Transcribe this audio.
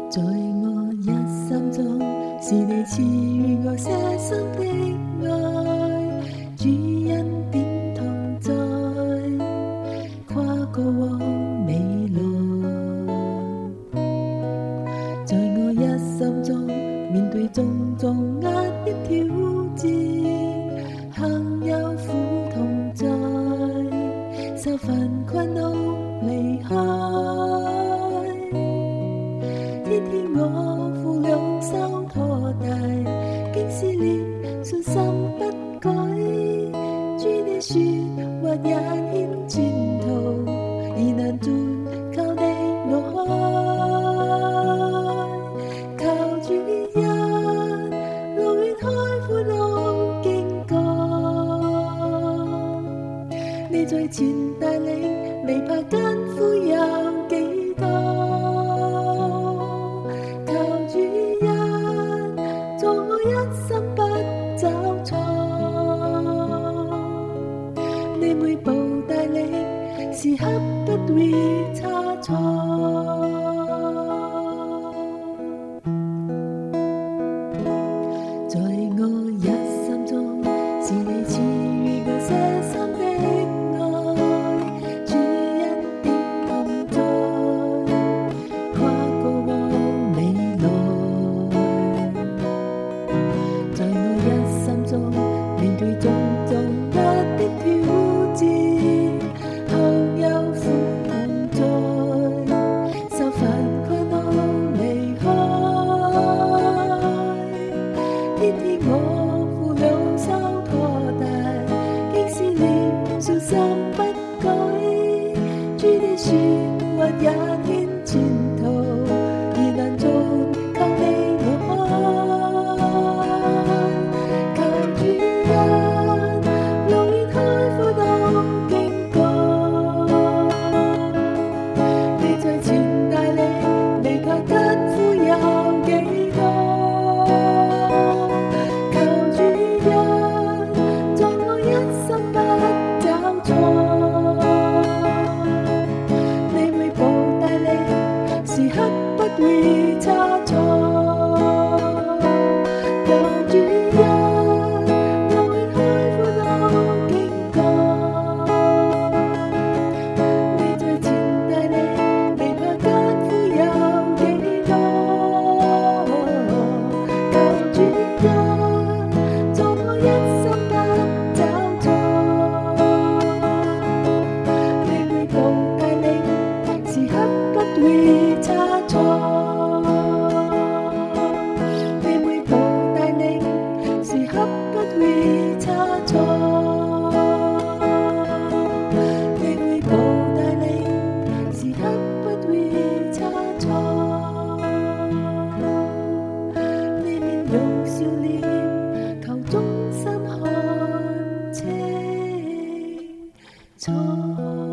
在我一生中，是你赐予我些深的愛，主恩典同在，跨過往未來。在我一生中，面對種種壓抑挑戰，幸有苦同在，受煩困惱離開。天天我負兩手拖大，經試煉信心不改。主你說或也顯前途，疑難盡靠你挪開。靠主恩，路遠開闊路經過，你在前帶領，未怕艱苦有幾多。你每步帶領，時刻不會差錯。在我一生中，是你賜予我些深的愛，主恩典同在，跨過往未來。在我一生中，面對種種壓的挑戰，後有苦同在，受煩困惱離開。天天我負兩手拖大，經試煉信心不改。主你說或也顯前途，疑難盡靠你挪開。靠主恩，路遠開闊路經過，你在前帶領，未怕艱苦有幾多。靠主恩，在我一生不找錯，你每步帶領，時刻不會差錯。用笑臉求終身看清楚。